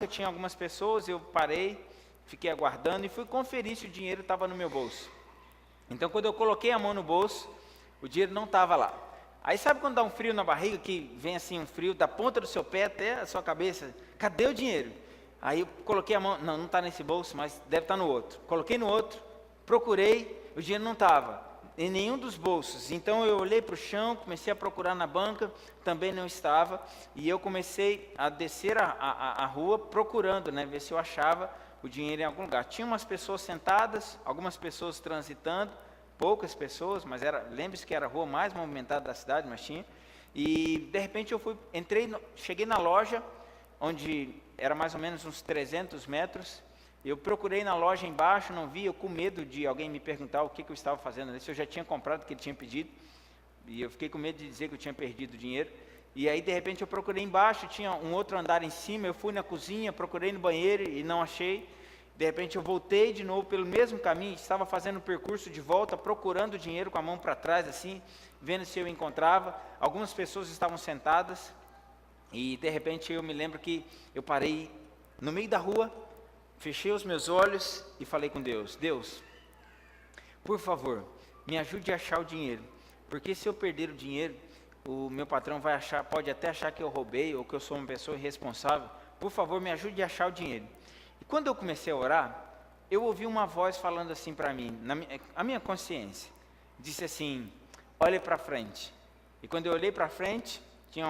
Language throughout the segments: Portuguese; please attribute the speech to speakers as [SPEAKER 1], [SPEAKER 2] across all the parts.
[SPEAKER 1] tinha algumas pessoas, eu parei, fiquei aguardando e fui conferir se o dinheiro estava no meu bolso. Então, quando eu coloquei a mão no bolso, o dinheiro não estava lá. Aí sabe quando dá um frio na barriga, que vem assim um frio da ponta do seu pé até a sua cabeça? Cadê o dinheiro? Aí eu coloquei a mão, não está nesse bolso, mas deve estar no outro. Coloquei no outro, procurei, o dinheiro não estava em nenhum dos bolsos. Então eu olhei para o chão, comecei a procurar na banca, também não estava. E eu comecei a descer a rua procurando, ver se eu achava o dinheiro em algum lugar. Tinha umas pessoas sentadas, algumas pessoas transitando, poucas pessoas, mas lembre-se que era a rua mais movimentada da cidade, mas tinha. E de repente eu cheguei na loja, onde era mais ou menos uns 300 metros. Eu procurei na loja embaixo, não vi, eu com medo de alguém me perguntar o que eu estava fazendo, se eu já tinha comprado o que ele tinha pedido, e eu fiquei com medo de dizer que eu tinha perdido o dinheiro. E aí de repente eu procurei embaixo, tinha um outro andar em cima, eu fui na cozinha, procurei no banheiro e não achei. De repente eu voltei de novo pelo mesmo caminho, estava fazendo o percurso de volta, procurando o dinheiro com a mão para trás assim, vendo se eu encontrava. Algumas pessoas estavam sentadas e de repente eu me lembro que eu parei no meio da rua, fechei os meus olhos e falei com Deus: Deus, por favor, me ajude a achar o dinheiro, porque se eu perder o dinheiro, o meu patrão pode até achar que eu roubei ou que eu sou uma pessoa irresponsável. Por favor, me ajude a achar o dinheiro. E quando eu comecei a orar, eu ouvi uma voz falando assim para mim, a minha consciência, disse assim: olhe para frente. E quando eu olhei para frente, tinha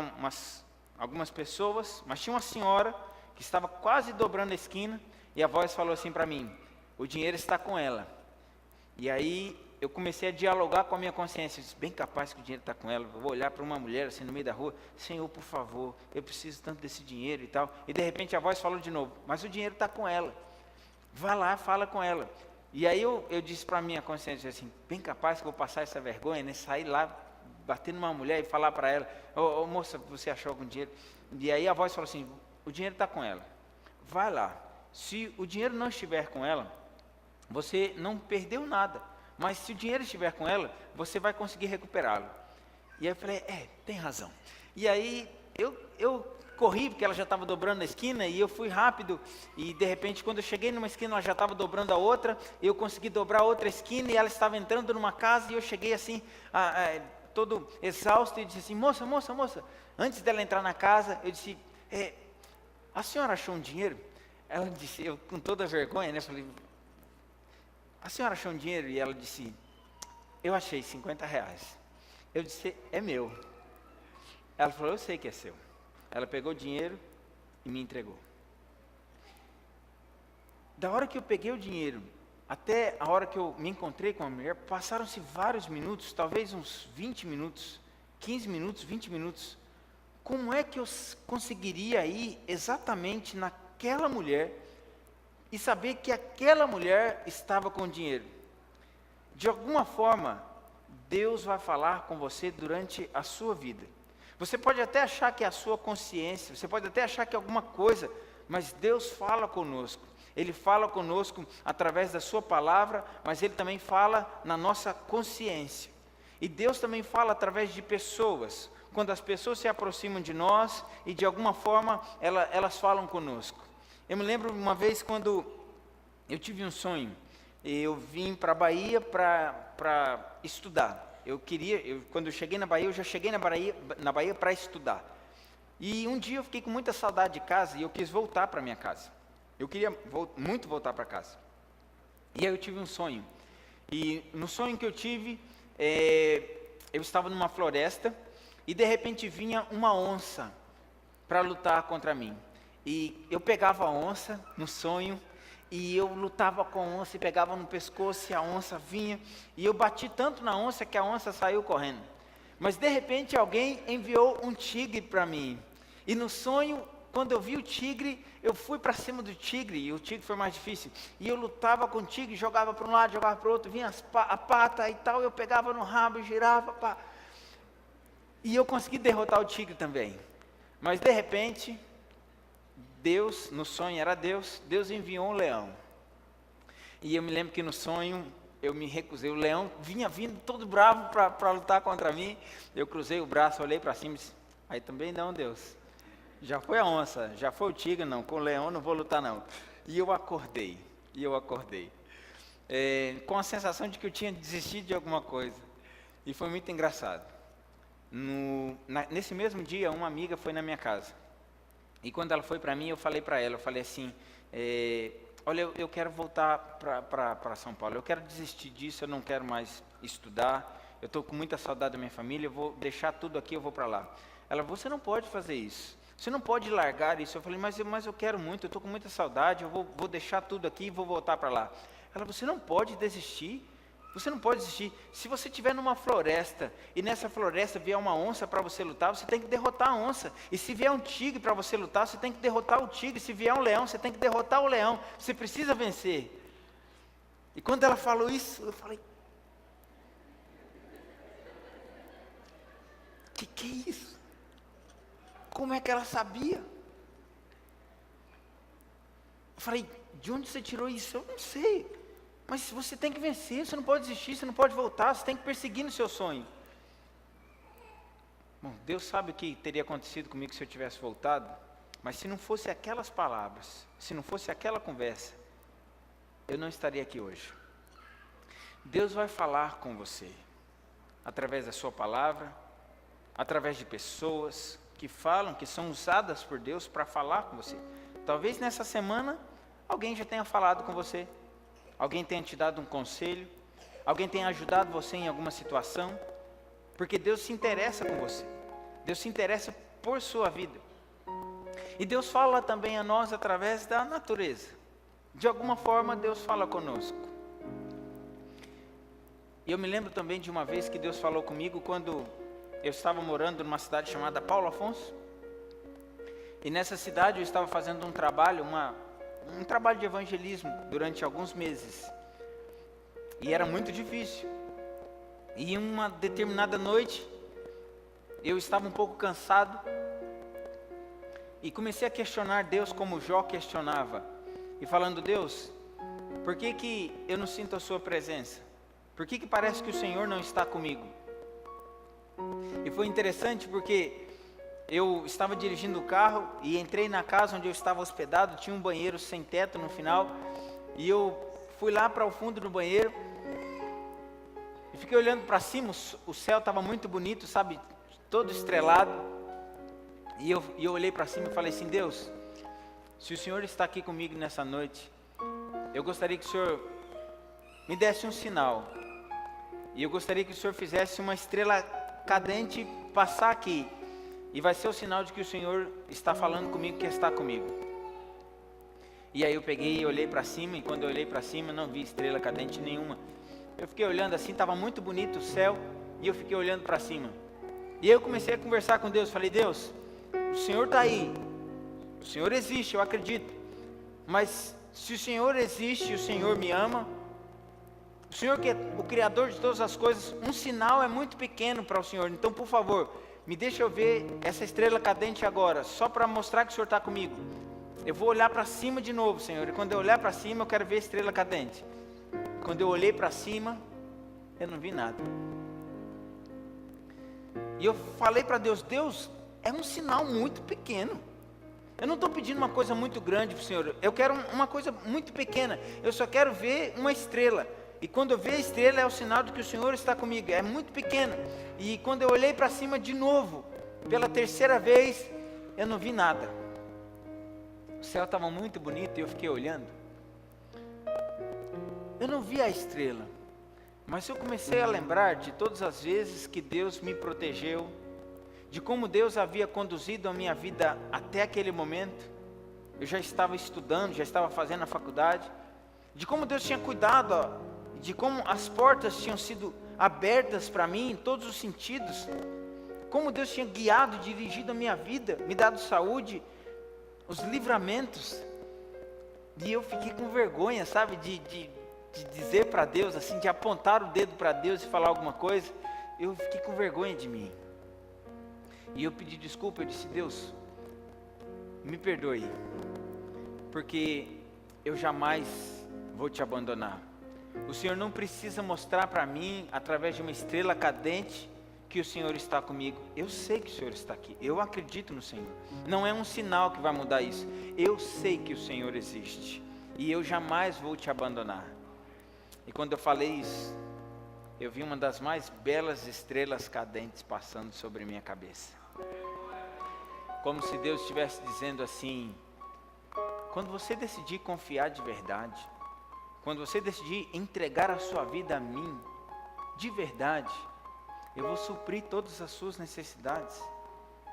[SPEAKER 1] algumas pessoas, mas tinha uma senhora que estava quase dobrando a esquina, e a voz falou assim para mim: o dinheiro está com ela. E aí eu comecei a dialogar com a minha consciência. Eu disse: bem capaz que o dinheiro está com ela. Eu vou olhar para uma mulher assim no meio da rua: Senhor, por favor, eu preciso tanto desse dinheiro e tal. E de repente a voz falou de novo: mas o dinheiro está com ela. Vá lá, fala com ela. E aí eu disse para a minha consciência assim: bem capaz que eu vou passar essa vergonha, sair lá, bater numa mulher e falar para ela: ô moça, você achou algum dinheiro? E aí a voz falou assim: o dinheiro está com ela. Vai lá. Se o dinheiro não estiver com ela, você não perdeu nada. Mas se o dinheiro estiver com ela, você vai conseguir recuperá-lo. E aí eu falei: tem razão. E aí eu corri, porque ela já estava dobrando a esquina, e eu fui rápido. E de repente, quando eu cheguei numa esquina, ela já estava dobrando a outra. Eu consegui dobrar a outra esquina, e ela estava entrando numa casa, e eu cheguei assim, todo exausto, e disse assim: moça. Antes dela entrar na casa, eu disse: a senhora achou um dinheiro? Ela disse, eu com toda vergonha, falei: a senhora achou um dinheiro? E ela disse: eu achei R$50. Eu disse: é meu. Ela falou: eu sei que é seu. Ela pegou o dinheiro e me entregou. Da hora que eu peguei o dinheiro até a hora que eu me encontrei com a mulher, passaram-se vários minutos, talvez uns 20 minutos, 15 minutos, 20 minutos. Como é que eu conseguiria ir exatamente naquela mulher e saber que aquela mulher estava com dinheiro? De alguma forma, Deus vai falar com você durante a sua vida. Você pode até achar que é a sua consciência, você pode até achar que é alguma coisa, mas Deus fala conosco. Ele fala conosco através da sua palavra, mas Ele também fala na nossa consciência. E Deus também fala através de pessoas. Quando as pessoas se aproximam de nós e de alguma forma elas falam conosco. Eu me lembro uma vez quando eu tive um sonho. Eu vim para a Bahia para estudar. Quando eu cheguei na Bahia, eu já cheguei na Bahia para estudar. E um dia eu fiquei com muita saudade de casa e eu quis voltar para minha casa. Eu queria muito voltar para casa. E aí eu tive um sonho. E no sonho que eu tive, eu estava numa floresta e de repente vinha uma onça para lutar contra mim. E eu pegava a onça no sonho, e eu lutava com a onça e pegava no pescoço, e a onça vinha, e eu bati tanto na onça que a onça saiu correndo. Mas de repente alguém enviou um tigre para mim, e no sonho, quando eu vi o tigre, eu fui para cima do tigre, e o tigre foi mais difícil, e eu lutava com o tigre, jogava para um lado, jogava para o outro, vinha a pata e tal, eu pegava no rabo, girava, pá. E eu consegui derrotar o tigre também. Mas de repente, Deus, no sonho era Deus enviou um leão. E eu me lembro que no sonho eu me recusei. O leão vinha vindo todo bravo para lutar contra mim. Eu cruzei o braço, olhei para cima e disse: aí também não, Deus. Já foi a onça, já foi o tigre, não, com o leão não vou lutar não. E eu acordei, com a sensação de que eu tinha desistido de alguma coisa. E foi muito engraçado. Nesse mesmo dia, uma amiga foi na minha casa. E quando ela foi para mim, eu falei para ela, eu falei assim, olha, eu quero voltar para São Paulo, eu quero desistir disso, eu não quero mais estudar, eu estou com muita saudade da minha família, eu vou deixar tudo aqui, eu vou para lá. Ela, você não pode fazer isso, você não pode largar isso. Eu falei, mas eu quero muito, eu estou com muita saudade, eu vou deixar tudo aqui e vou voltar para lá. Ela, você não pode desistir, você não pode desistir. Se você estiver numa floresta e nessa floresta vier uma onça para você lutar, você tem que derrotar a onça. E se vier um tigre para você lutar, você tem que derrotar o tigre. Se vier um leão, você tem que derrotar o leão. Você precisa vencer. E quando ela falou isso, eu falei, que é isso? Como é que ela sabia? Eu falei, de onde você tirou isso? Eu não sei. Mas você tem que vencer, você não pode desistir, você não pode voltar, você tem que perseguir no seu sonho. Bom, Deus sabe o que teria acontecido comigo se eu tivesse voltado, mas se não fosse aquelas palavras, se não fosse aquela conversa, eu não estaria aqui hoje. Deus vai falar com você, através da sua palavra, através de pessoas que falam, que são usadas por Deus para falar com você. Talvez nessa semana, alguém já tenha falado com você, alguém tenha te dado um conselho, alguém tenha ajudado você em alguma situação, porque Deus se interessa com você, Deus se interessa por sua vida. E Deus fala também a nós através da natureza. De alguma forma Deus fala conosco. E eu me lembro também de uma vez que Deus falou comigo quando eu estava morando numa cidade chamada Paulo Afonso. E nessa cidade eu estava fazendo um trabalho, um trabalho de evangelismo durante alguns meses. E era muito difícil. E em uma determinada noite, eu estava um pouco cansado. E comecei a questionar Deus como Jó questionava. E falando, Deus, por que eu não sinto a sua presença? Por que parece que o Senhor não está comigo? E foi interessante porque eu estava dirigindo o carro e entrei na casa onde eu estava hospedado, tinha um banheiro sem teto no final, e eu fui lá para o fundo do banheiro, e fiquei olhando para cima, o céu estava muito bonito, sabe, todo estrelado, e eu olhei para cima e falei assim, Deus, se o Senhor está aqui comigo nessa noite, eu gostaria que o Senhor me desse um sinal, e eu gostaria que o Senhor fizesse uma estrela cadente passar aqui, e vai ser o sinal de que o Senhor está falando comigo, que está comigo. E aí eu peguei e olhei para cima, e quando eu olhei para cima, não vi estrela cadente nenhuma. Eu fiquei olhando assim, estava muito bonito o céu, e eu fiquei olhando para cima. E aí eu comecei a conversar com Deus, falei, Deus, o Senhor está aí, o Senhor existe, eu acredito, mas se o Senhor existe, o Senhor me ama, o Senhor que é o Criador de todas as coisas, um sinal é muito pequeno para o Senhor, então por favor, me deixa eu ver essa estrela cadente agora, só para mostrar que o Senhor está comigo. Eu vou olhar para cima de novo, Senhor, e quando eu olhar para cima, eu quero ver a estrela cadente. Quando eu olhei para cima, eu não vi nada. E eu falei para Deus, Deus, é um sinal muito pequeno. Eu não estou pedindo uma coisa muito grande para o Senhor, eu quero uma coisa muito pequena, eu só quero ver uma estrela. E quando eu ver a estrela é o sinal de que o Senhor está comigo, é muito pequeno. E quando eu olhei para cima de novo, pela terceira vez, eu não vi nada. O céu estava muito bonito e eu fiquei olhando. Eu não vi a estrela, mas eu comecei a lembrar de todas as vezes que Deus me protegeu, de como Deus havia conduzido a minha vida até aquele momento. Eu já estava estudando, já estava fazendo a faculdade, de como Deus tinha cuidado, de como as portas tinham sido abertas para mim em todos os sentidos, como Deus tinha guiado, dirigido a minha vida, me dado saúde, os livramentos. E eu fiquei com vergonha, sabe, de dizer para Deus, assim, de apontar o dedo para Deus e falar alguma coisa. Eu fiquei com vergonha de mim. E eu pedi desculpa, eu disse, Deus, me perdoe, porque eu jamais vou te abandonar. O Senhor não precisa mostrar para mim, através de uma estrela cadente, que o Senhor está comigo. Eu sei que o Senhor está aqui. Eu acredito no Senhor. Não é um sinal que vai mudar isso. Eu sei que o Senhor existe. E eu jamais vou te abandonar. E quando eu falei isso, eu vi uma das mais belas estrelas cadentes passando sobre minha cabeça. Como se Deus estivesse dizendo assim: quando você decidir confiar de verdade, quando você decidir entregar a sua vida a mim, de verdade, eu vou suprir todas as suas necessidades.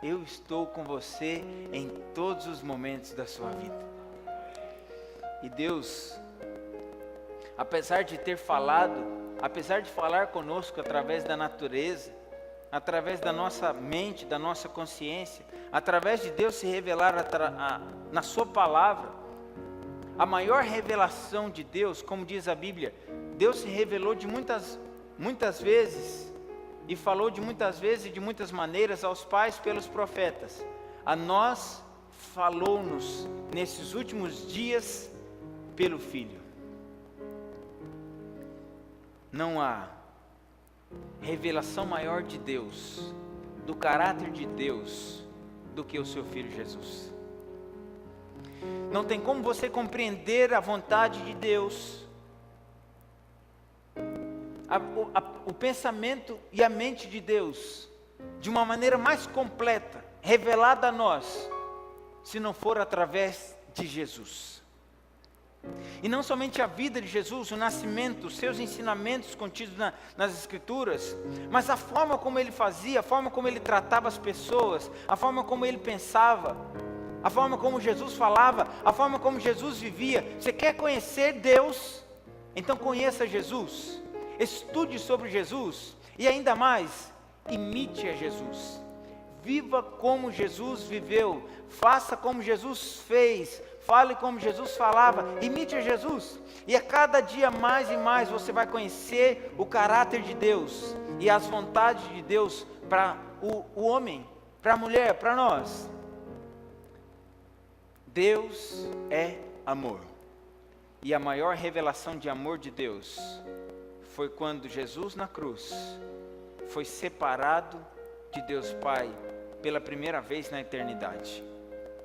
[SPEAKER 1] Eu estou com você em todos os momentos da sua vida. E Deus, apesar de falar conosco através da natureza, através da nossa mente, da nossa consciência, através de Deus se revelar na sua palavra, a maior revelação de Deus, como diz a Bíblia, Deus se revelou de muitas vezes, e falou de muitas vezes e de muitas maneiras aos pais pelos profetas. A nós falou-nos nesses últimos dias pelo Filho. Não há revelação maior de Deus, do caráter de Deus, do que o seu Filho Jesus. Não tem como você compreender a vontade de Deus, o pensamento e a mente de Deus, de uma maneira mais completa, revelada a nós, se não for através de Jesus. E não somente a vida de Jesus, o nascimento, os seus ensinamentos contidos nas Escrituras, mas a forma como ele fazia, a forma como ele tratava as pessoas, a forma como ele pensava, a forma como Jesus falava, a forma como Jesus vivia. Você quer conhecer Deus? Então conheça Jesus, estude sobre Jesus e ainda mais, imite a Jesus. Viva como Jesus viveu, faça como Jesus fez, fale como Jesus falava, imite a Jesus. E a cada dia mais e mais você vai conhecer o caráter de Deus e as vontades de Deus para o homem, para a mulher, para nós. Deus é amor. E a maior revelação de amor de Deus foi quando Jesus na cruz foi separado de Deus Pai pela primeira vez na eternidade.